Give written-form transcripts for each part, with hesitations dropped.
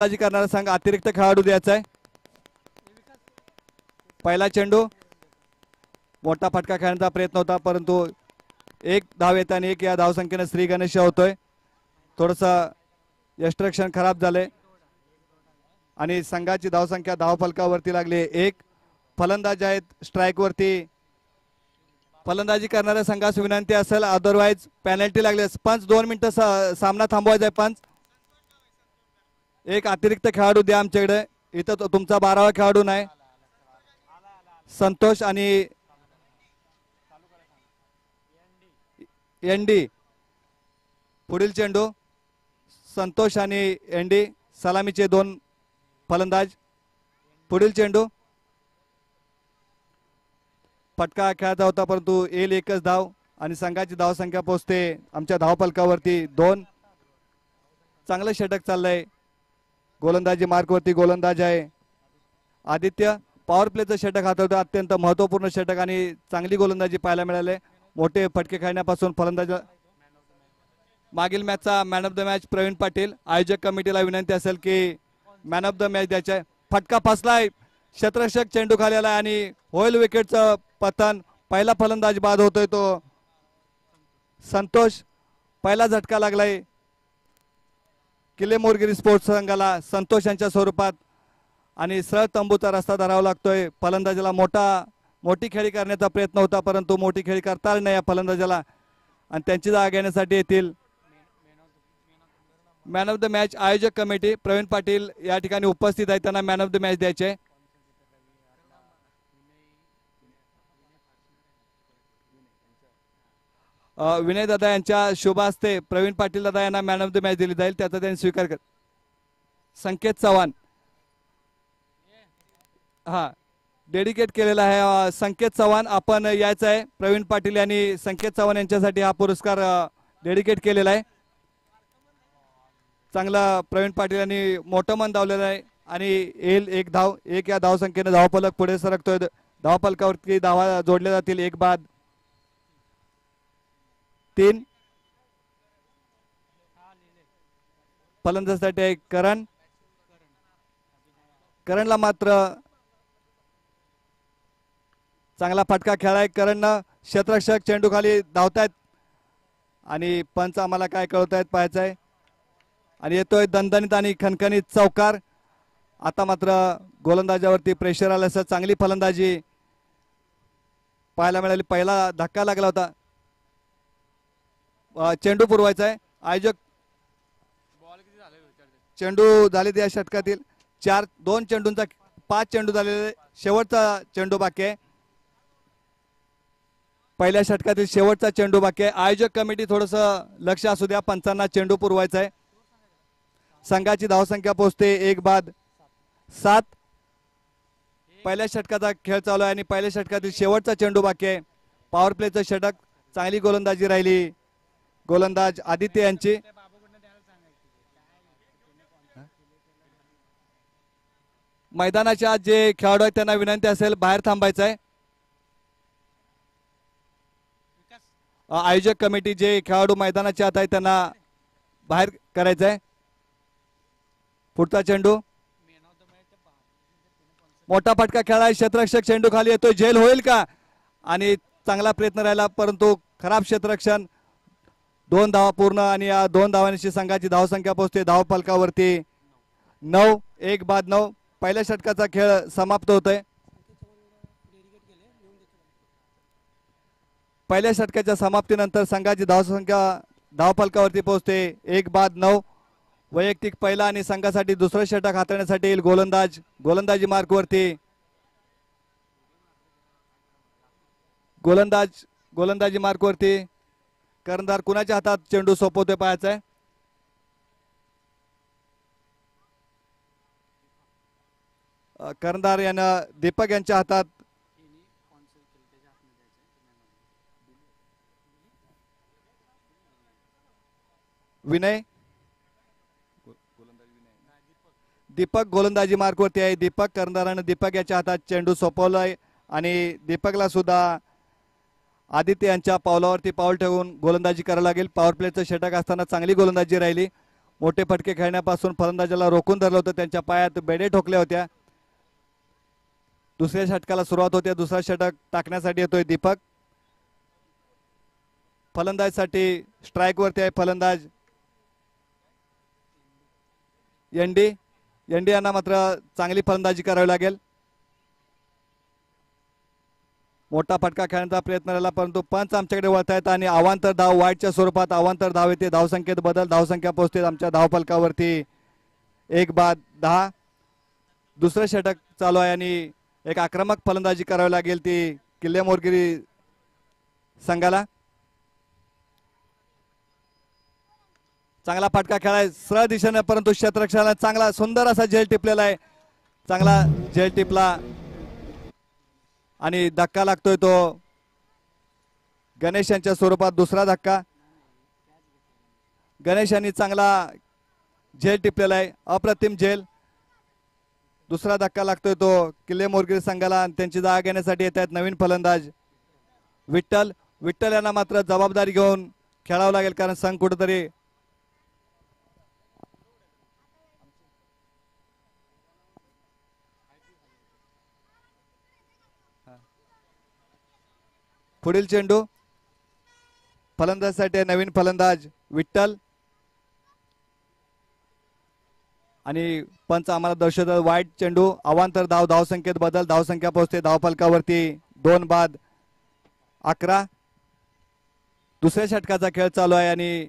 गोलंदाजी करणारा संघ अतिरिक्त खेळाडू द्यायचा आहे। पहिला चेंडू मोठा फटका खेळण्याचा प्रयत्न होता, परंतु एक धाव येताना एक या धावसंख्येने श्री गणेश होतोय। थोडंसं यष्टरक्षण खराब झाले आणि संघाची धावसंख्या धावफलकावरती लागली। एक फलंदाज आहेत स्ट्राइक वरती। फलंदाजी करणाऱ्या संघास विनंती असेल, अदरवाइज पेनल्टी लागली। पंच 2 मिनिटं सामना थांबवायचा आहे। पंच एक अतिरिक्त खेळाडू द्या आमच्याकडे। इथं तुमचा 12वा खेळाडू नाही। संतोष आणि एनडी पुढील चेंडू संतोष आणि एनडी सलामीचे 2 फलंदाज। पुढील चेंडू फटका खेळायचा होता, परंतु येईल एकच धाव आणि संघाची धावसंख्या पोहोचते आमच्या धावफलकावरती 2। चांगलं षटक चाललंय। गोलंदाजी मार्कवरती गोलंदाज आहे आदित्य। पॉवर प्लेचं षटक हाताळतो, अत्यंत महत्त्वपूर्ण षटक आणि चांगली गोलंदाजी पाहायला मिळाले। मोठे फटके खेळण्यापासून फलंदाज। मागील मॅचचा man of the match Praveen Patil. आयोजक कमिटीला विनंती असेल की मॅन ऑफ द मॅच द्यायचा। फटका फसलाय, क्षेत्ररक्षक चेंडू खाली आलाय आणि होईल विकेटचं पतन। पहिला फलंदाज बाद होतोय तो संतोष। पहिला झटका लागलाय किल्ले मोरगिरी स्पोर्ट्स संघाला संतोष यांच्या स्वरूपात आणि सरळ तंबूचा रस्ता धरावा लागतोय। फलंदाजाला मोठी खेळी करण्याचा प्रयत्न होता, परंतु मोठी खेळी करता आली नाही या फलंदाजाला आणि त्यांची जागा घेण्यासाठी येतील मॅन ऑफ द मॅच। आयोजक कमिटी प्रवीण पाटील या ठिकाणी उपस्थित आहेत, त्यांना मॅन ऑफ द मॅच द्यायचे। विनय दादा यांच्या शुभ हस्ते प्रवीण पाटील दादा यांना मॅन ऑफ द मॅच दिली जाईल, त्याचा त्यांनी स्वीकार कर। संकेत चव्हाण हा डेडिकेट केलेला आहे। संकेत चव्हाण आपण यायचं आहे। प्रवीण पाटील यांनी संकेत चव्हाण यांच्यासाठी हा पुरस्कार डेडिकेट केलेला आहे। चांगला प्रवीण पाटील यांनी मोठं मन धावलेलं आहे आणि येईल एक धाव। एक या धावसंख्येने धावफलक पुढे सरकतोय। धावफलकावरती धावा जोडल्या जातील एक बाद 3। फलंदाजासाठी करणला मात्र चांगला फटका खेळाय करणनं। क्षेत्ररक्षक चेंडू खाली धावतायत आणि पंच आम्हाला काय कळवतायत पाहायचं आहे आणि येतोय दणदणीत आणि खणखणीत चौकार। आता मात्र गोलंदाजावरती प्रेशर आलं असं चांगली फलंदाजी पाहायला मिळाली। पहिला धक्का लागला होता। चेंडू पुरवायचा आहे। आयोजक चेंडू झाले या षटकातील 2 चेंडूंचा 5 चेंडू झालेले। शेवटचा चेंडू बाकी आहे। पहिल्या षटकातील शेवटचा चेंडू बाकी आहे। आयोजक कमिटी थोडस लक्ष असू द्या, पंचांना चेंडू पुरवायचा आहे। संघाची धावसंख्या पोहोचते 1 बाद 7। पहिल्या षटकाचा खेळ चालू आहे आणि पहिल्या षटकातील शेवटचा चेंडू बाकी आहे। पॉवर प्लेचं षटक, चांगली गोलंदाजी राहिली गोलंदाज आदित्य यांची। मैदानाच्या जे खेळाडू आहेत त्यांना विनंती असेल बाहेर थांबायचं आहे। आयोजक कमिटी जे खेळाडू मैदानाचे आत आहेत त्यांना बाहेर करायचं आहे। पुढचा चेंडू मोठा फटका खेळाय, क्षेत्ररक्षक चेंडू खाली येतोय, झेल होईल का आणि चांगला प्रयत्न राहिला, परंतु खराब क्षेत्ररक्षण। 2 धावा पूर्ण आणि या 2 धावांची संघाची धावसंख्या पोहोचते धावफलकावरती 9। 1 बाद 9। पहिल्या षटकाचा खेळ समाप्त होतोय। पहिल्या षटकाच्या समाप्तीनंतर संघाची धावसंख्या धावफलकावरती पोहोचते 1 बाद 9। वैयक्तिक पहिला आणि संघासाठी दुसरं षटक हाताळण्यासाठी येईल गोलंदाज। गोलंदाजी मार्कवरती गोलंदाजी मार्कवरती कर्णधार कुणाच्या हातात चेंडू सोपवतोय पाहायचा आहे। कर्णधार यांना दीपक यांच्या हातात विनय दीपक गोलंदाजी मार्कवरती आहे। दीपक कर्णधाराने दीपक याच्या हातात चेंडू सोपवलाय आणि दीपकला सुद्धा आदित्य यांच्या पावलावरती पाऊल ठेवून गोलंदाजी करावी लागेल। पॉवर प्लेचं षटक असताना चांगली गोलंदाजी राहिली। मोठे फटके खेळण्यापासून फलंदाजाला रोखून धरलं होतं, त्यांच्या पायात बेडे ठोकल्या होत्या. दुसऱ्या षटकाला सुरुवात होते. दुसरा षटक टाकण्यासाठी येतोय दीपक. फलंदाजसाठी स्ट्राइक वरती आहे फलंदाज एनडी. एनडी यांना मात्र चांगली फलंदाजी करावी लागेल. मोठा फटका खेळण्याचा प्रयत्न झाला परंतु पंच आमच्याकडे वळतायत आणि अवांतर धाव वाईटच्या स्वरूपात अवांतर धाव येते. धावसंख्येत बदल. धावसंख्या पोहोचते आमच्या धावफलकावरती 1-10. दुसरं षटक चालू आहे आणि एक आक्रमक फलंदाजी करावी लागेल ती किल्ले मोरगिरी संघाला. चांगला फटका खेळाय सरळ दिशेने परंतु क्षेत्ररक्षणाला चांगला सुंदर असा झेल टिपलेला आहे. चांगला झेल टिपला आणि धक्का लागतोय तो गणेश यांच्या स्वरूपात. दुसरा धक्का. गणेश यांनी चांगला झेल टिपलेला आहे. अप्रतिम झेल. दुसरा धक्का लागतोय तो किल्ले मोरगिरी संघाला आणि त्यांची जागा घेण्यासाठी येत आहेत नवीन फलंदाज विठ्ठल. विठ्ठल यांना मात्र जबाबदारी घेऊन खेळावं लागेल कारण संघ कुठेतरी पुढील चेंडू फलंदाजासाठी नवीन फलंदाज विठ्ठल आणि पंच आम्हाला दर्शवतात वाईट चेंडू. अवांतर धाव. धावसंख्येत बदल. धावसंख्या पोहोचते धावफलकावरती 2-11. दुसऱ्या षटकाचा खेळ चालू आहे आणि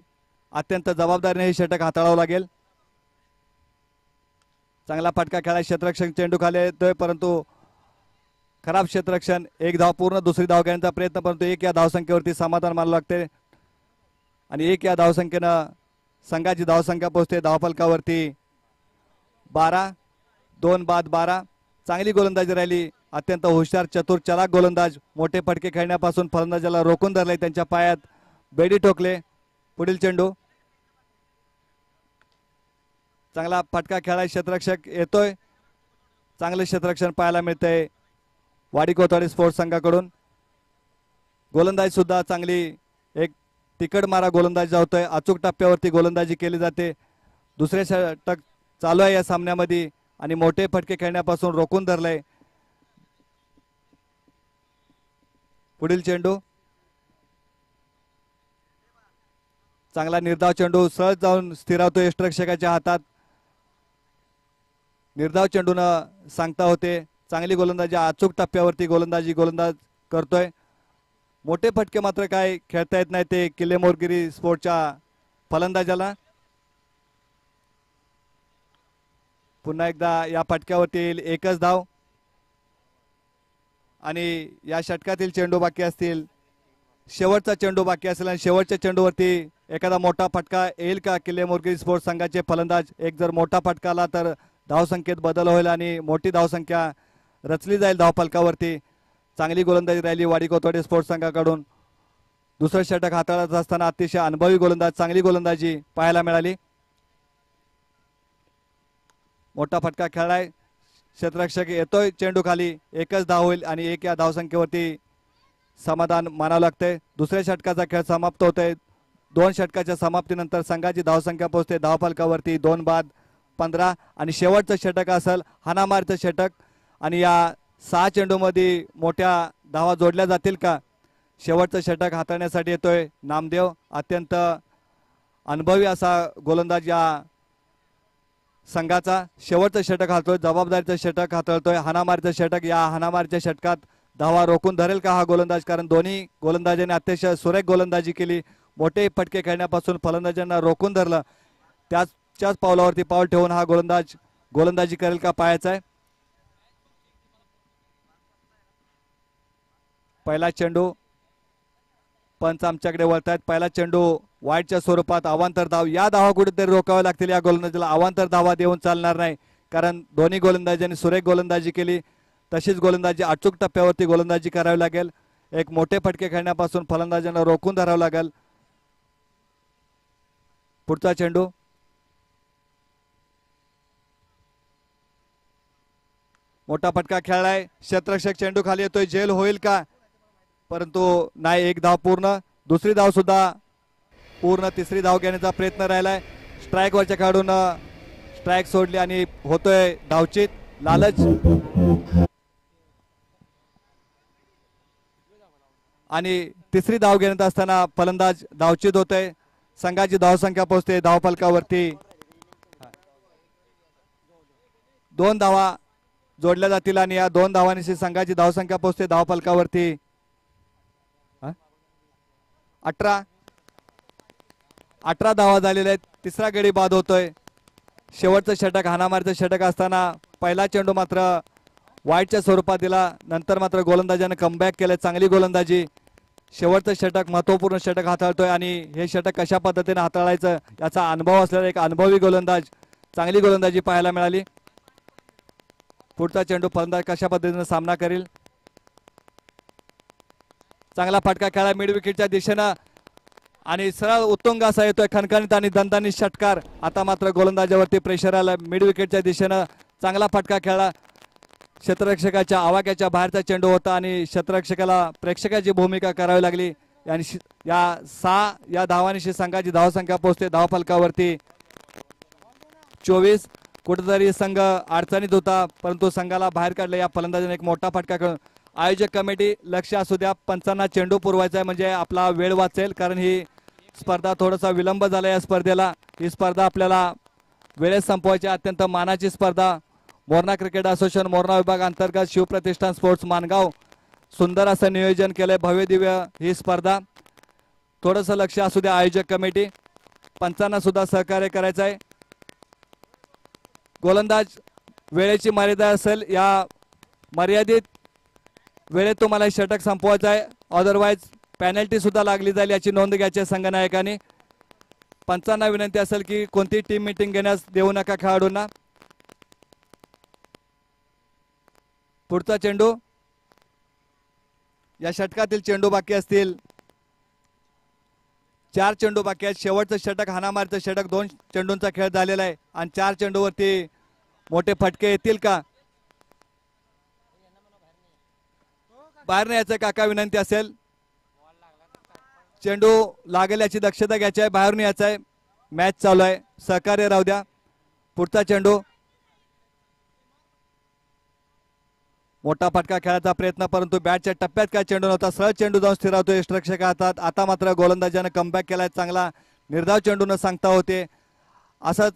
अत्यंत जबाबदारीने हे षटक हाताळावं लागेल. चांगला फटका खेळा. क्षेत्ररक्षण चेंडू खाली येतोय परंतु खराब क्षेत्ररक्षण. एक धाव पूर्ण. दुसरी धाव घेण्याचा प्रयत्न परंतु 1 या धावसंख्येवरती समाधान मानावं लागते आणि 1 या धावसंख्येनं संघाची धावसंख्या पोहोचते धावफलकावरती 12. 2-12. चांगली गोलंदाजी राहिली. अत्यंत हुशार चतुर चलाक गोलंदाज. मोठे फटके खेळण्यापासून फलंदाजाला रोखून धरले. त्यांच्या पायात बेडी ठोकले. पुढील चेंडू. चांगला फटका खेळाय. क्षेत्ररक्षक येतोय. चांगले क्षेत्ररक्षण पाहायला मिळतंय वाडी कोथवाडी स्पोर्ट्स संघाकडून. गोलंदाजी सुद्धा चांगली. एक तिकड मारा गोलंदाजी धावतोय. अचूक टप्प्यावरती गोलंदाजी केली जाते. दुसरे षटक चालू आहे या सामन्यामध्ये आणि मोठे फटके खेळण्यापासून रोखून धरलंय. पुढील चेंडू. चांगला निर्धाव चेंडू सहज जाऊन स्थिरावतोय यष्टिरक्षकाच्या हातात. निर्धाव चेंडू न सांगता होते. चांगली गोलंदाजी. अचूक टप्प्यावरती गोलंदाज करतोय. मोठे फटके मात्र काय खेळता येत नाही ते किल्ले मोरगिरी स्पोर्टच्या फलंदाजाला. पुन्हा एकदा या फटक्यावरती येईल एकच धाव आणि या षटकातील चेंडू बाकी असतील. शेवटचा चेंडू बाकी असेल आणि शेवटच्या चेंडूवरती एखादा मोठा फटका येईल का किल्ले मोरगिरी स्पोर्ट्स संघाचे फलंदाज. एक जर मोठा फटका आला तर धावसंख्येत बदल होईल आणि मोठी धावसंख्या रचली जाईल धावफलकावरती. चांगली गोलंदाजी राहिली वाडी कोथवाडी स्पोर्ट्स संघाकडून. दुसरं षटक हाताळत असताना अतिशय अनुभवी गोलंदाज. चांगली गोलंदाजी पाहायला मिळाली. मोठा फटका खेळलाय. क्षेत्ररक्षक येतोय. चेंडू खाली. एकच धाव होईल आणि 1 या धावसंख्येवरती समाधान मानावं लागतंय. दुसऱ्या षटकाचा खेळ समाप्त होतोय. 2 षटकाच्या समाप्तीनंतर संघाची धावसंख्या पोहोचते धावफलकावरती 2-15 आणि शेवटचं षटक असेल हाणामारीचं षटक आणि या 6 चेंडूमध्ये मोठ्या धावा जोडल्या जातील का. शेवटचं षटक हाताळण्यासाठी येतोय नामदेव. अत्यंत अनुभवी असा गोलंदाज या संघाचा. शेवटचं षटक हातळतोय. जबाबदारीचं षटक हाताळतोय. हाणामारीचं षटक. या हाणामारीच्या षटकात धावा रोखून धरेल का हा गोलंदाज कारण दोन्ही गोलंदाजांनी अतिशय सुरेख गोलंदाजी केली. मोठे फटके खेळण्यापासून फलंदाजांना रोखून धरलं. त्याच पावलावरती पाऊल ठेवून हा गोलंदाज गोलंदाजी करेल का पाहायचा आहे. पहिला चेंडू. पंच आमच्याकडे वळतायत. पहिला चेंडू वाईटच्या स्वरूपात. अवांतर धाव. या धावा कुठेतरी रोखाव्या लागतील या गोलंदाजीला. अवांतर धावा देऊन चालणार नाही कारण दोन्ही गोलंदाजांनी सुरेख गोलंदाजी केली. तशीच गोलंदाजी अचूक टप्प्यावरती गोलंदाजी करावी लागेल. एक मोठे फटके खेळण्यापासून फलंदाजांना रोखून धरावं लागेल. पुढचा चेंडू. मोठा फटका खेळलाय. क्षेत्ररक्षक चेंडू खाली येतोय. झेल होईल का परंतु नाही. 1 धाव पूर्ण. दुसरी धाव सुद्धा पूर्ण. तिसरी धाव घेण्याचा प्रयत्न राहिलाय. स्ट्राईक वरच्या खेळाडून स्ट्राईक सोडली आणि होतोय धावचित. लालच आणि तिसरी धाव घेण्यात असताना फलंदाज धावचित होतोय. संघाची धावसंख्या पोहोचते धावफलकावरती 2 धावा जोडल्या जातील आणि या 2 धावांनी संघाची धावसंख्या पोहोचते धावफलकावरती 18 धावा झालेल्या आहेत. तिसरा गडी बाद होतोय. शेवटचं षटक हाणामारीचं षटक असताना पहिला चेंडू मात्र वाईटच्या स्वरूपात दिला. नंतर मात्र गोलंदाजाने कमबॅक केले. चांगली गोलंदाजी. शेवटचं षटक महत्वपूर्ण षटक हाताळतोय आणि हे षटक कशा पद्धतीने हाताळायचं याचा अनुभव असलेला एक अनुभवी गोलंदाज. चांगली गोलंदाजी पाहायला मिळाली. पुढचा चेंडू फलंदाज कशा पद्धतीने सामना करेल. चांगला फटका खेळा मिड विकेटच्या दिशेनं आणि सरळ उत्तुंग असा येतोय खणखणीत आणि दणदणीत षटकार. आता मात्र गोलंदाजावरती प्रेशर आलं. मिड विकेटच्या दिशेनं चांगला फटका खेळला. क्षेत्ररक्षकाच्या आवाक्याच्या बाहेरचा चेंडू होता आणि क्षेत्ररक्षकाला प्रेक्षकाची भूमिका करावी लागली. आणि या 6 या धावांशी संघाची धावसंख्या पोहोचते धावफलकावरती 24. कुठेतरी संघ अडचणीत होता परंतु संघाला बाहेर काढले या फलंदाजाने एक मोठा फटका खेळून. आयोजक कमिटी लक्ष असू द्या. पंचांना चेंडू पुरवायचा आहे म्हणजे आपला वेळ वाचेल कारण ही स्पर्धा थोडासा विलंब झाला या स्पर्धेला. ही स्पर्धा आपल्याला वेळेत संपवायची. अत्यंत मानाची स्पर्धा. मोरणा क्रिकेट असोसिएशन मोरणा विभाग अंतर्गत शिवप्रतिष्ठान स्पोर्ट्स मानगाव सुंदर असं नियोजन केलंय. भव्य दिव्य ही स्पर्धा. थोडंसं लक्ष असू द्या आयोजक कमिटी. पंचांना सुद्धा सहकार्य करायचं आहे. गोलंदाज वेळेची मर्यादा असेल. या मर्यादित वेळेत तुम्हाला षटक संपवायचं आहे. अदरवाईज पेनल्टी सुद्धा लागली जाईल याची नोंद घ्यायची संघनायकांनी. पंचांना विनंती असेल की कोणती टीम मीटिंग घेण्यास देऊ नका खेळाडूंना. पुढचा चेंडू. या षटकातील चेंडू बाकी असतील 4 चेंडू बाकी आहेत. शेवटचं षटक हाणामारीचं षटक 2 चेंडूंचा खेळ झालेला आहे आणि 4 चेंडूवरती मोठे फटके येतील का. बाहेर नाही यायचं काका विनंती असेल. चेंडू लागेल याची दक्षता घ्यायची आहे. बाहेरून यायचं आहे. मॅच चालू आहे. सहकार्य राहू द्या. पुढचा चेंडू. मोठा फटका खेळायचा प्रयत्न परंतु बॅटच्या टप्प्यात काय चेंडू नव्हता. सरळ चेंडू जाऊन स्थिरावतो यष्टिरक्षक हातात. आता मात्र गोलंदाजाने कमबॅक केलाय. चांगला निर्धाव चेंडू न सांगता होते. असंच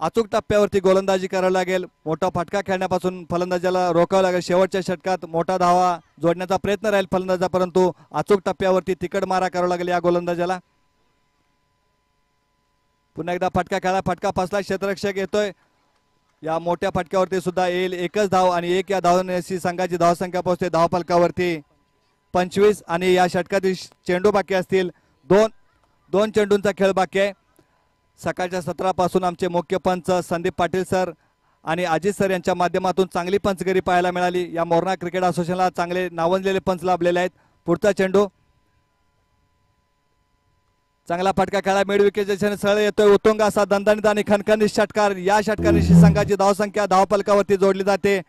अचूक टप्प्यावरती गोलंदाजी करावी लागेल. मोठा फटका खेळण्यापासून फलंदाजाला रोखावं लागेल. शेवटच्या षटकात मोठा धावा जोडण्याचा प्रयत्न राहील फलंदाजा परंतु अचूक टप्प्यावरती तिकड मारा करावा लागेल या गोलंदाजाला. पुन्हा एकदा फटका खेळा. फटका फसला. क्षेत्ररक्षक येतोय. या मोठ्या फटक्यावरती सुद्धा येईल एकच धाव आणि 1 या धावांची संघाची धावसंख्या पोहोचते धावफलकावरती 25 आणि या षटकातील चेंडू बाकी असतील 2 चेंडूंचा खेळ बाकी आहे. सकाळच्या सत्रापासून आमचे मुख्य पंच संदीप पाटील सर आणि अजित सर यांच्या माध्यमातून चांगली पंचगिरी पाहायला मिळाली. या मोरणा क्रिकेट असोसिएशनला चांगले नावंजलेले पंच लाभलेले आहेत. पुढचा चेंडू. चांगला फटका खेळा मिड विकेटच्या सरळ येतोय. उत्तुंग असा दणदणीत आणि खणखणीत षटकार. या षटकाराशी संघाची धावसंख्या धावफलकावरती जोडली जाते.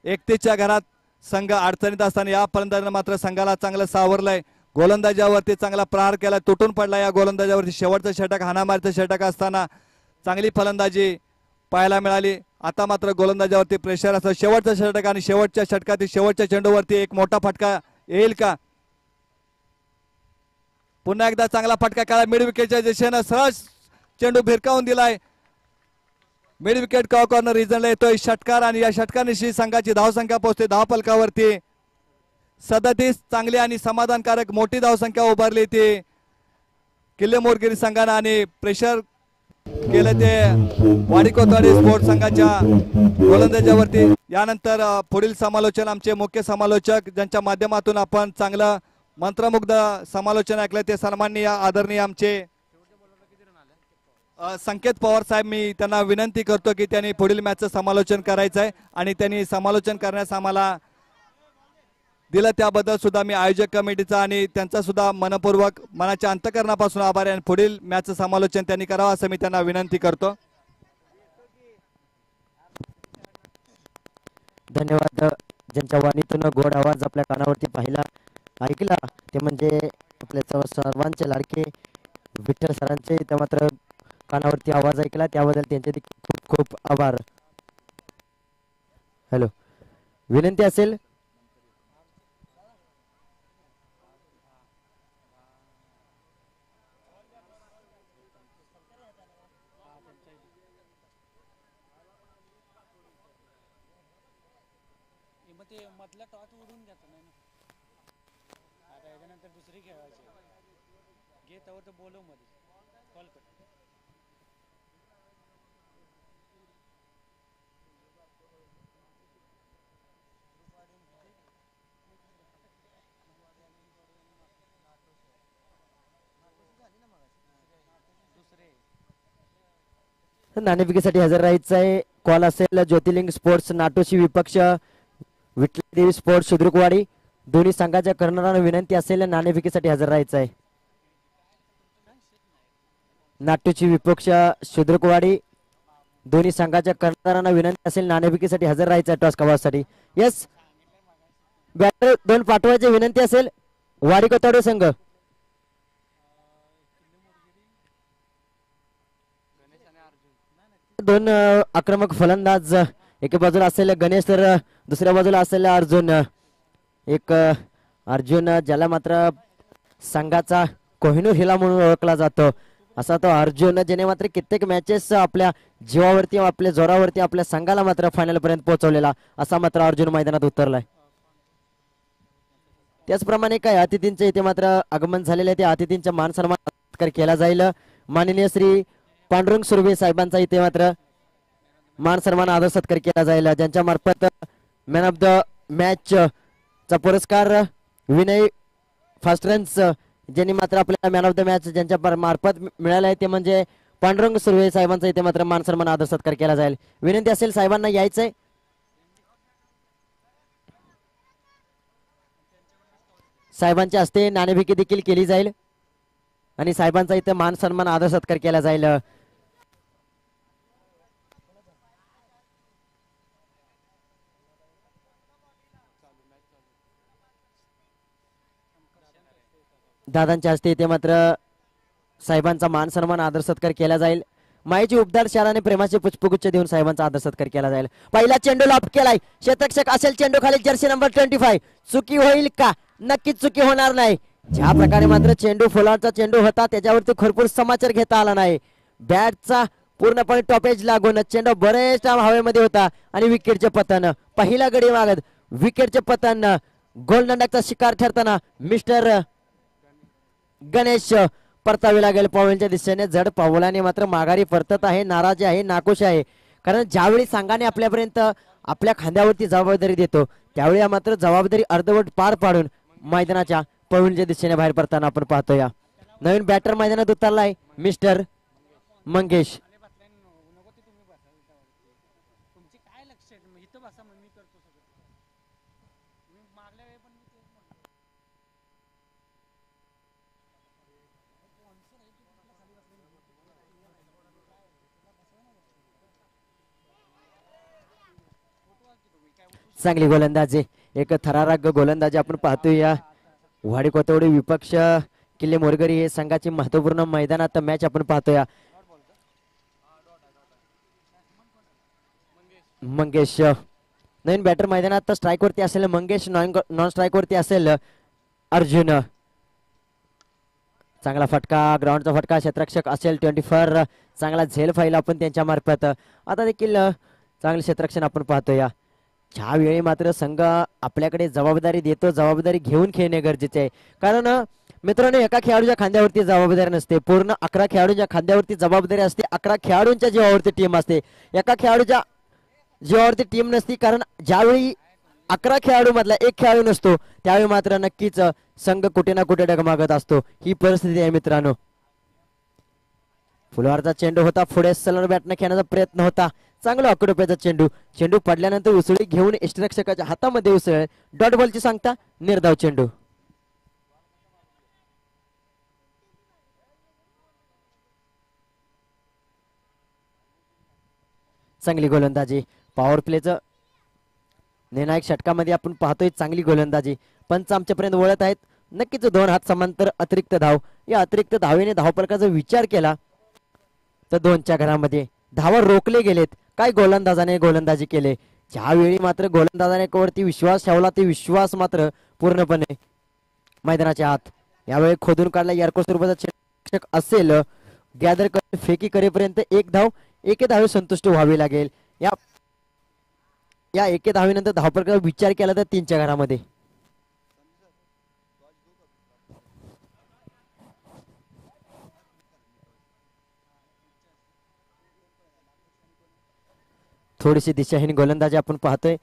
31च्या घरात संघ अडचणीत असताना या फलंदाजाने मात्र संघाला चांगलं सावरलंय. गोलंदाजावरती चांगला प्रहार केला. तुटून पडला या गोलंदाजावरती. शेवटचं षटक हाणामारीचं षटक असताना चांगली फलंदाजी पाहायला मिळाली. आता मात्र गोलंदाजावरती प्रेशर असतं. शेवटचं षटक आणि शेवटच्या षटकातील शेवटच्या चेंडूवरती एक मोठा फटका येईल का. पुन्हा एकदा चांगला फटका खेळा मिड विकेटच्या दिशेनं. सरळ चेंडू भिरकावून दिलाय. मिड विकेट कॉर्नर रिजनला येतोय षटकार आणि या षटकानिशी संघाची धावसंख्या पोहोचते धावफलकावरती 37. चांगली आणि समाधानकारक मोठी धावसंख्या उभारली ती किल्ले मोरगिरी संघानं आणि प्रेशर केलं ते वाडी कोतवाडी स्पोर्ट्स संघाच्या गोलंदाजावरती. यानंतर पुढील समालोचन आमचे मुख्य समालोचक ज्यांच्या माध्यमातून आपण चांगलं मंत्रमुग्ध समालोचन ऐकलं ते सन्माननीय आदरणीय आमचे संकेत पवार साहेब. मी त्यांना विनंती करतो की त्यांनी पुढील मॅचचं समालोचन करायचं आहे आणि त्यांनी समालोचन करण्यास आम्हाला दिलं त्याबद्दल सुद्धा मी आयोजक कमिटीचा आणि त्यांचा सुद्धा मनपूर्वक मनाच्या अंतकरणापासून आभार आहे. पुढील मॅचचं समालोचन त्यांनी करावं असं मी त्यांना विनंती करतो. धन्यवाद. ज्यांच्या वाणीतून गोड आवाज आपल्या कानावरती पाहिला ऐकला ते म्हणजे आपले सर्वांचे लाडके विठ्ठल सरांचे इथं मात्र कानावरती आवाज ऐकला त्याबद्दल त्यांचे देखील खूप खूप आभार. हॅलो, विनंती असेल मधला टॉस उडून जातो नाही ना. आता याच्यानंतर दुसरी खेळायची घे तवर तर बोलव मध्ये कॉल कर. नाणेफेकीसाठी हजर राहायचं आहे. कॉल असेल ज्योतिर्लिंग स्पोर्ट्स नाटोशी विपक्ष विठ्ठलदेवी स्पोर्ट्स शुद्रुकवाडी. दोन्ही संघाच्या कर्णधारांना विनंती असेल नाणेफेकीसाठी हजर राहायचं आहे. नाटोची विपक्ष शुद्रुकवाडी दोन्ही संघाच्या कर्णधारांना विनंती असेल नाणेफेकीसाठी हजर राहायचं आहे टॉस कव्हरसाठी. यस, बॅटर दोन पाठवायची विनंती असेल. वाडी कोथावडे संघ दोन आक्रमक फलंदाज एका बाजूला असेल गणेश तर दुसऱ्या बाजूला असेल अर्जुन. एक अर्जुन ज्याला मात्र संघाचा कोहिनूर हिला म्हणून ओळखला जातो असा तो अर्जुन ज्याने मात्र कित्येक मॅचेस आपल्या जीवावरती आपल्या जोरावरती आपल्या संघाला मात्र फायनल पर्यंत पोहोचवलेला असा मात्र अर्जुन मैदानात उतरलाय. त्याचप्रमाणे काय अतिथींचे इथे मात्र आगमन झालेले आहे. त्या अतिथींचा मान सन्मान केला जाईल. माननीय श्री पांडुरंग सुर्वे साहेबांचा इथे मात्र मान सन्मान आदर सत्कार केला जाईल ज्यांच्या मार्फत मॅन ऑफ द मॅच चा पुरस्कार विनय फर्स्ट रन्स ज्यांनी मात्र आपल्याला मॅन ऑफ द मॅच ज्यांच्या मार्फत मिळाला आहे ते म्हणजे पांडुरंग सुर्वे साहेबांचा इथे मात्र मान सन्मान आदर सत्कार केला जाईल. विनंती असेल साहेबांना यायचंय. साहेबांच्या हस्ते नाणेफेकी देखील केली जाईल आणि साहेबांचा इथे मान सन्मान आदर सत्कार केला जाईल. दादांच्या हस्ते इथे मात्र साहेबांचा मान सन्मान आदर सत्कार केला जाईल. मायेची उपदार शाळाने प्रेमाचे पुष्पगुच्छ देऊन साहेबांचा आदर सत्कार केला जाईल. पहिला चेंडू लॉप केलाय. क्षेत्ररक्षक असेल चेंडू खाली जर्सी नंबर 25. चुकी होईल का? नक्कीच चुकी होणार नाही. ज्या प्रकारे मात्र चेंडू फुलाचा चेंडू होता त्याच्यावरती भरपूर समाचार घेता आला नाही. बॅटचा पूर्णपणे टॉपेज लागून चेंडू बरेच हवेमध्ये होता आणि विकेटचे पतन. पहिला गडी मागत विकेटचे पतन. गोलंदाजाचा शिकार ठरताना मिस्टर गणेश परतावे लागेल पाऊलच्या दिशेने. जड पाऊलाने मात्र माघारी परतत आहे. नाराज आहे, नाखुश आहे. कारण ज्यावेळी संघाने आपल्यापर्यंत आपल्या खांद्यावरती जबाबदारी देतो त्यावेळी मात्र जबाबदारी अर्धवट पार पाडून मैदानाच्या पळूनच्या दिशेने बाहेर पडताना आपण पाहतोया. नवीन बॅटर मैदानात उतरलाय मिस्टर मंगेश. चांगली गोलंदाजी, एक थरारक गोलंदाजी आपण पाहतोय. वाडी कोथवडे विपक्ष किल्ले मोरगरी हे संघाची महत्वपूर्ण मैदानात मॅच आपण पाहतोय. मंगेश नवीन बॅटर मैदानात स्ट्राईक वरती असेल मंगेश. नॉन स्ट्राईक वरती असेल अर्जुन. चांगला फटका, ग्राउंडचा फटका. क्षेत्ररक्षक असेल 24. चांगला झेल फाईल आपण त्यांच्या मार्फत. आता देखील चांगले क्षेत्ररक्षण आपण पाहतोय. ह्या वेळी मात्र संघ आपल्याकडे जबाबदारी देतो. जबाबदारी घेऊन खेळणे गरजेचे आहे. कारण मित्रांनो एका खेळाडूच्या खांद्यावरती जबाबदारी नसते. पूर्ण 11 खेळाडूंच्या खांद्यावरती जबाबदारी असते. 11 खेळाडूंच्या जीवावरती टीम असते. एका खेळाडूच्या जीवावरती टीम नसती. कारण ज्यावेळी 11 खेळाडू मधला एक खेळाडू नसतो त्यावेळी मात्र नक्कीच संघ कुठे ना कुठे डगमगत असतो. ही परिस्थिती आहे मित्रांनो. फुलवारचा चेंडू होता. पुढे सलर बॅटने खेळण्याचा प्रयत्न होता. चांगला अकडोप्याचा चेंडू. चेंडू पडल्यानंतर उसळी घेऊन यष्टिरक्षकाच्या हातामध्ये उसळ. डॉट बॉलची सांगता निर्धाव चेंडू. चांगली गोलंदाजी. पॉवर प्लेचं निर्णायक षटकामध्ये आपण पाहतोय चांगली गोलंदाजी. पंच आमच्यापर्यंत वळत आहेत. नक्कीच 2 हात समांतर अतिरिक्त धाव. या अतिरिक्त धावेने धावफलकाचा विचार केला तर 2च्या घरामध्ये धावा रोखले गेलेत. काय गोलंदाजाने गोलंदाजी केले. ज्यावेळी मात्र गोलंदाजाने वरती विश्वास ठेवला ते विश्वास मात्र पूर्णपणे मैदानाच्या आत. यावेळी खोदून काढला यार्कर स्वरूपाचा क्षेत्ररक्षक असेल. गॅदर फेकी करेपर्यंत एक धाव एके धावे संतुष्ट व्हावी लागेल. या एके धावेनंतर धावफलकाचा विचार केला तर 3च्या घरामध्ये. थोडीशी दिशाहीन गोलंदाजी आपण पाहतोय.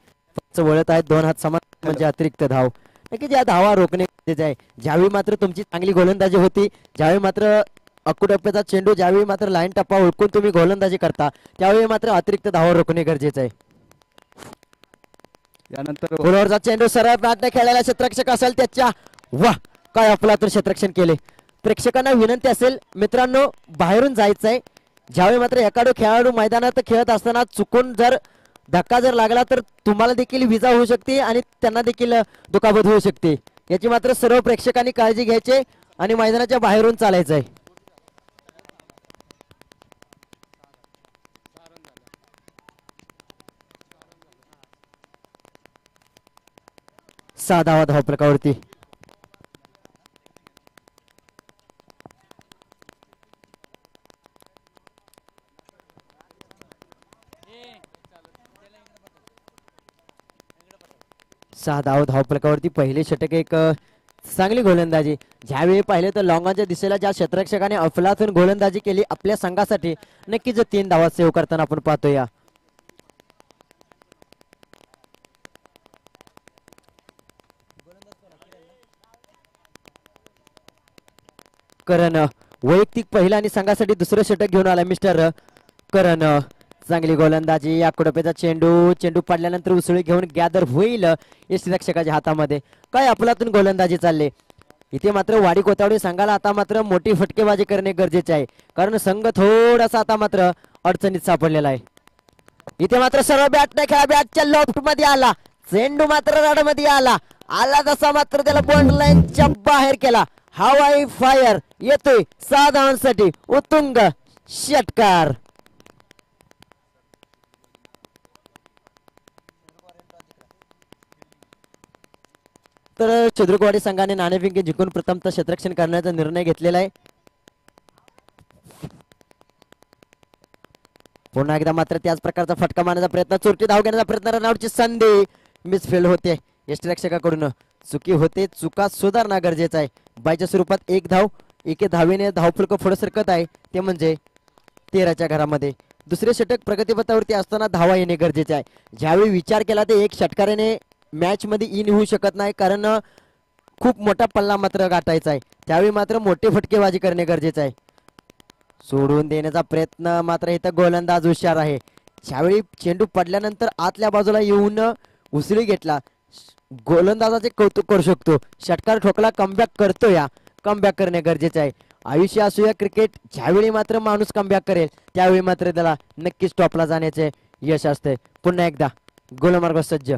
वळत आहेत 2 हात समान म्हणजे अतिरिक्त धाव. नक्कीच या धावा रोखणे गरजेचे आहे. ज्यावेळी मात्र तुमची चांगली गोलंदाजी होती, ज्यावेळी मात्र अक्कुटप्प्याचा चेंडू, ज्यावेळी मात्र लाईन टप्पा ओळखून तुम्ही गोलंदाजी करता त्यावेळी मात्र अतिरिक्त धावा रोखणे गरजेचे आहे. यानंतर बॉलरचा चेंडू सरळ बॅटने खेळलेला क्षेत्ररक्षक असेल त्याच्या वाह काय अफलातून क्षेत्ररक्षण केले. प्रेक्षकांना विनंती असेल मित्रांनो बाहेरून जायचंय. ज्यावेळी मात्र एखादा खेळाडू मैदानात खेळत असताना चुकून जर धक्का जर लागला तर तुम्हाला देखील विजा होऊ शकते आणि त्यांना देखील दुखापत होऊ शकते. याची मात्र सर्व प्रेक्षकांनी काळजी घ्यायची आणि मैदानाच्या बाहेरून चालायचंय. साधावा धावफलकावरती धावफलकावरती पहिले षटक एक चांगली गोलंदाजी. ज्यावेळी पाहिले तर लॉंगाच्या दिशेला ज्या क्षेत्ररक्षकाने अफलातून गोलंदाजी केली आपल्या संघासाठी नक्कीच 3 धावा सेव्ह करताना आपण पाहतोय. करण वैयक्तिक पहिला आणि संघासाठी दुसरं षटक घेऊन आला मिस्टर करण. चांगली गोलंदाजी. या कुडपेचा चेंडू पडल्यानंतर उसळी घेऊन गॅदर होईल यष्टीरक्षकाच्या हातामध्ये. काय अफलातून गोलंदाजी चालले. इथे मात्र वाडी कोतावडी संघाला आता मात्र मोठी फटकेबाजी करणे गरजेचे आहे कारण संघ थोडासा आता मात्र अडचणीत सापडलेला आहे. इथे मात्र सर्व बॅट नाही खेळा. बॅटच्या लॉफ्ट मध्ये आला चेंडू मात्र रड मध्ये आला तसा मात्र त्याला बॉन्ड लाईनच्या बाहेर केला. हवाई फायर येतोय 6 धावांसाठी उत्तुंग षटकार. तर चंद्रकवाडी संघाने नाणेफेकी जिंकून प्रथमतः क्षेत्ररक्षण करण्याचा निर्णय घेतलेला आहे. पुन्हा एकदा मात्र त्याच प्रकारचा फटका मारण्याचा प्रयत्न, चोरटी धाव घेण्याचा प्रयत्न, रनआउटची संधी मिसफील्ड होते यष्टीरक्षकाकडून. चुकी होते, चुका सुधारणं गरजेचं आहे. बायच्या स्वरूपात एक धाव एके धावेने धावफलक पुढे सरकत आहे ते म्हणजे 13च्या घरामध्ये. दुसरे षटक प्रगतीपथावरती असताना धावा येणे गरजेचे आहे. ज्यावेळी विचार केला ते एक षटकाराने मॅच मध्ये इन होऊ शकत नाही कारण खूप मोठा पल्ला मात्र गाठायचा आहे. त्यावेळी मात्र मोठे फटकेबाजी करणे गरजेचे आहे. सोडून देण्याचा प्रयत्न मात्र इथं गोलंदाज हुशार आहे. ज्यावेळी चेंडू पडल्यानंतर आतल्या बाजूला येऊन उसळी घेतला. गोलंदाजाचे कौतुक करू शकतो. षटकार ठोकला, कमबॅक करतो. या कमबॅक करणे गरजेचे आहे. आयुष्य असू या क्रिकेट, ज्यावेळी मात्र माणूस कमबॅक करेल त्यावेळी मात्र त्याला नक्कीच टॉपला जाण्याचे यश असते. पुन्हा एकदा गोलमार्ग सज्ज.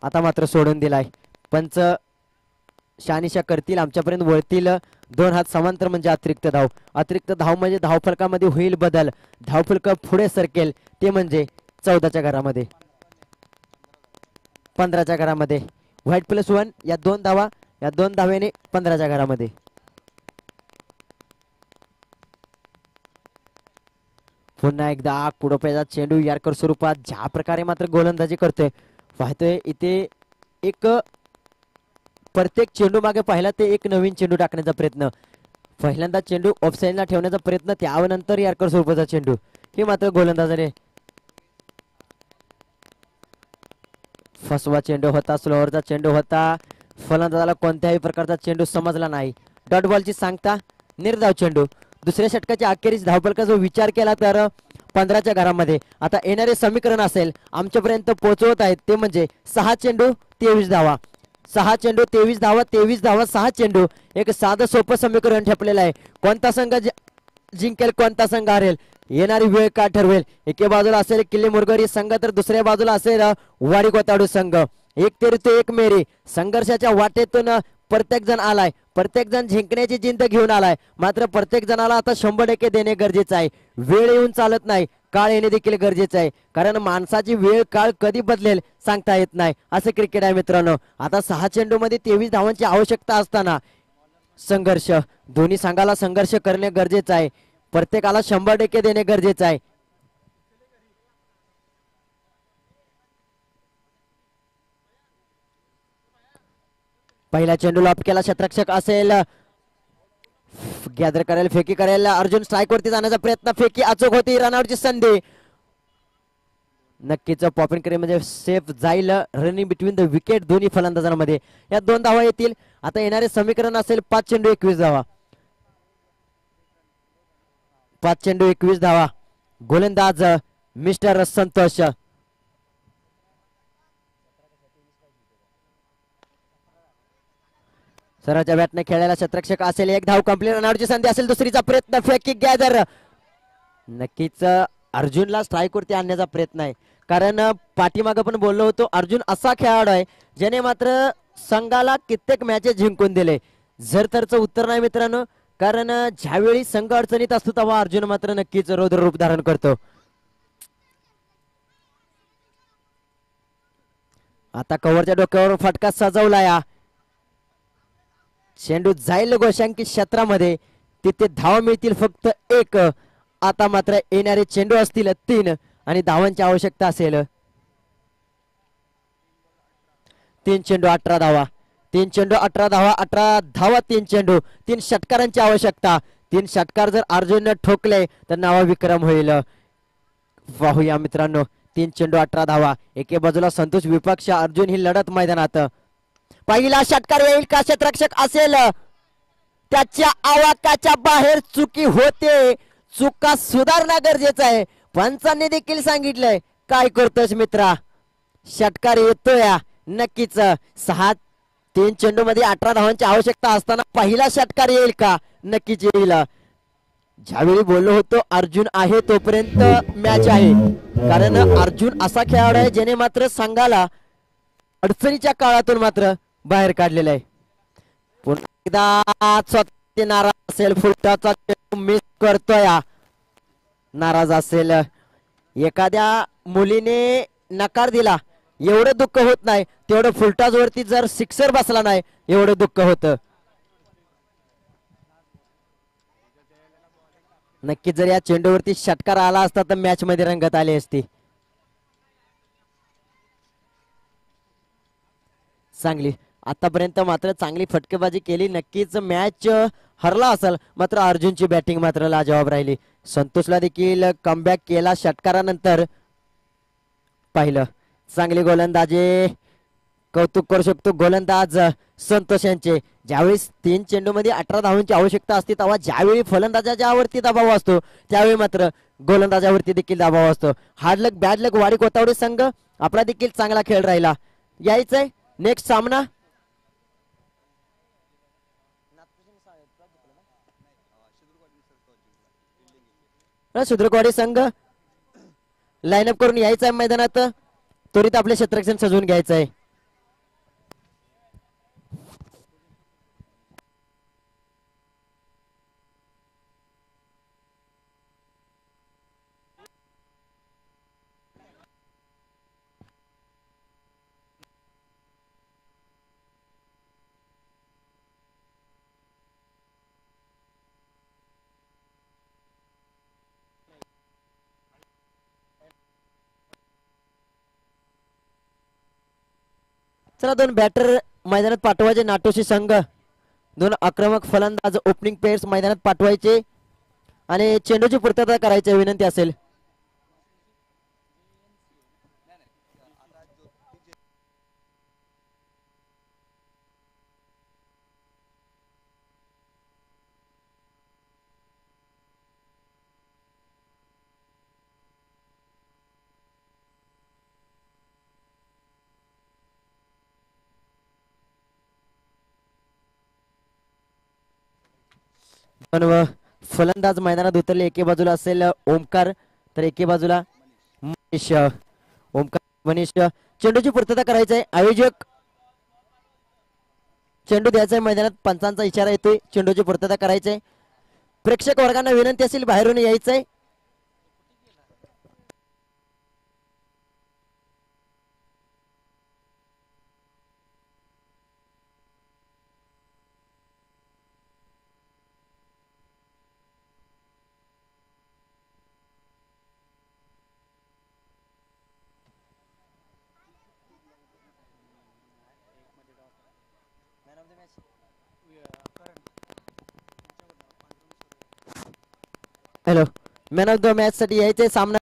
आता मात्र सोडून दिलाय. पंच शानिशा करतील, आमच्यापर्यंत वळतील. 2 हात समांतर म्हणजे अतिरिक्त धाव. अतिरिक्त धाव म्हणजे धावफलकामध्ये होईल बदल. धावफलक पुढे सरकेल ते म्हणजे 14च्या घरामध्ये, 15च्या घरामध्ये. व्हाईट +1 या 2 धावा, या 2 धावेने 15च्या घरामध्ये. पुन्हा एकदा कुडोप्याचा चेंडू यार्कर स्वरूपात ज्या प्रकारे मात्र गोलंदाजी करतोय पाहतोय. इथे एक प्रत्येक चेंडू मागे पाहिला ते एक नवीन चेंडू टाकण्याचा प्रयत्न. पहिल्यांदा चेंडू ऑफसाईडला ठेवण्याचा प्रयत्न, त्यानंतर यार्कर स्वरूपाचा चेंडू. हे मात्र गोलंदाजाने फसवा चेंडू होता, स्लोअरचा चेंडू होता. फलंदाजाला कोणत्याही प्रकारचा चेंडू समजला नाही. डॉट बॉलची सांगता, निर्धाव चेंडू. दुसऱ्या षटकाच्या अखेरीस धावफलकाचा विचार केला तर 15च्या घरामध्ये. आता येणारे समीकरण असेल आमच्यापर्यंत पोहोचवत आहेत ते म्हणजे 6 चेंडू 23 धावा. 6 चेंडू 23 धावा, 23 धावा 6 चेंडू. एक साधं सोपं समीकरण ठेपलेलं आहे. कोणता संघ जिंकेल, कोणता संघ हरेल, येणारी वेळ काय ठरवेल. एके बाजूला असेल किल्ले मुरगरी संघ तर दुसऱ्या बाजूला असेल वाडी कोतावडी संघ. एक तेरी तो एक मेरी. संघर्षाच्या वाटेतून प्रत्येक जण आलाय, प्रत्येक जण जिंकण्याची जिंद घेऊन आलाय. मात्र प्रत्येक जणाला आता 100% देणे गरजेचं आहे. वेळ येऊन चालत नाही, काळ येणे देखील गरजेचं आहे. कारण माणसाची वेळ काळ कधी बदलेल सांगता येत नाही. असं क्रिकेट आहे मित्रांनो. आता 6 चेंडू मध्ये 23 धावांची आवश्यकता असताना संघर्ष, दोन्ही संघाला संघर्ष करणे गरजेचं आहे. प्रत्येकाला 100% देणे गरजेचं आहे. पहिला चेंडूला अप केला, क्षेत्ररक्षक असेल, गॅदर करेल, फेकी करेल. अर्जुन स्ट्राईक वरती जाण्याचा प्रयत्न, फेकी अचूक होती. रनआउटची संधी. नक्कीच पॉपिंग करे म्हणजे सेफ जाईल. रनिंग बिटवीन द विकेट दोन्ही फलंदाजांमध्ये. या 2 धावा येतील. आता येणारे समीकरण असेल 5 चेंडू 21 धावा. 5 चेंडू 21 धावा. गोलंदाज मिस्टर संतोष. सराच्या बॅटने खेळायला क्षेत्ररक्षक असेल. 1 धाव कंप्लीट. रनआउटची संधी असेल. दुसरीचा प्रयत्न, फेकी, गॅदर. नक्कीच अर्जुनला स्ट्राईक वरती आणण्याचा प्रयत्न आहे. कारण पाठीमागं पण बोललो होतो, अर्जुन असा खेळाडू आहे ज्याने मात्र संघाला कित्येक मॅचेस जिंकून दिले. जर तरचं उत्तर नाही मित्रांनो. कारण ज्यावेळी संघ अडचणीत असतो तेव्हा अर्जुन मात्र नक्कीच रौद्र रूप धारण करतो. आता कव्हरच्या डोक्यावर फटका सजवला. या चेंडू जाईल गोशांकी क्षेत्रामध्ये, तिथे धावा मिळतील फक्त 1. आता मात्र येणारे चेंडू असतील 3 आणि धावांची आवश्यकता असेल 3 चेंडू 18 धावा. 3 चेंडू 18 धावा. 18 धावा 3 चेंडू. 3 षटकारांची आवश्यकता. 3 षटकार जर अर्जुनने ठोकले तर नावा विक्रम होईल. पाहूया मित्रांनो, 3 चेंडू 18 धावा. एके बाजूला संतोष, विपक्ष अर्जुन ही लढत मैदानात. पहिला षटकार येईल का? क्षेत्ररक्षक असेल, त्याच्या आवाकाच्या बाहेर चुकी होते. चुका सुधारणं गरजेचं आहे. पंचांनी देखील सांगितलंय. काय करतोस मित्रा? षटकार येतोय. नक्कीच 3 चेंडू मध्ये 18 धावांची आवश्यकता असताना पहिला षटकार येईल का? नक्कीच येईल. ज्यावेळी बोललो होतो अर्जुन आहे तोपर्यंत मॅच आहे. कारण अर्जुन असा खेळाडू आहे ज्याने मात्र संघाला अडचणीच्या काळातून मात्र बाहेर काढलेलं आहे. पुन्हा एकदा स्वतः नाराज असेल, फुलटाचा मिस करतोय. नाराज असेल. एखाद्या मुलीने नकार दिला एवढं दुःख होत नाही, तेवढं फुलटाज वरती जर सिक्सर बसला नाही एवढं दुःख होतं. नक्कीच जर या चेंडूवरती षटकार आला असता तर मॅच मध्ये रंगत आली असती. चांगली आतापर्यंत मात्र चांगली फटकेबाजी केली. नक्कीच मॅच हरला असेल, मात्र अर्जुनची बॅटिंग मात्र लाजवाब राहिली. संतोषला देखील कमबॅक केला षटकारानंतर. पाहिलं चांगली गोलंदाजी, कौतुक करू शकतो गोलंदाज संतोष यांचे. ज्यावेळी 3 चेंडू मध्ये 18 धावांची आवश्यकता असते तेव्हा ज्यावेळी फलंदाजावरती दबाव असतो त्यावेळी मात्र गोलंदाजावरती देखील दबाव असतो. हार्ड लक बॅड लक वाडी कोतावडे संघ आपला देखील चांगला खेळ राहिला. यायचंय नेक्स्ट सामना. शुद्रकवाडी संघ लाईनअप करून यायचं आहे मैदानात. त्वरित आपले क्षेत्ररक्षण सजवून घ्यायचं आहे. चला 2 बॅटर मैदानात पाठवायचे. नाटोशी संघ 2 आक्रमक फलंदाज ओपनिंग पेअर्स मैदानात पाठवायचे आणि चेंडूची पूर्तता करायची विनंती असेल. फलंदाज मैदानात उतरले. एके बाजूला असेल ओमकार तर एके बाजूला मनीष. ओमकार मनीष चेंडूची पूर्तता करायची आहे. आयोजक चेंडू द्यायचा आहे मैदानात, पंचांचा इशारा येतोय, चेंडूची पूर्तता करायची आहे. प्रेक्षक वर्गांना विनंती असेल बाहेरून यायचंय. Hello, man of the match साठी यायचंय. सामना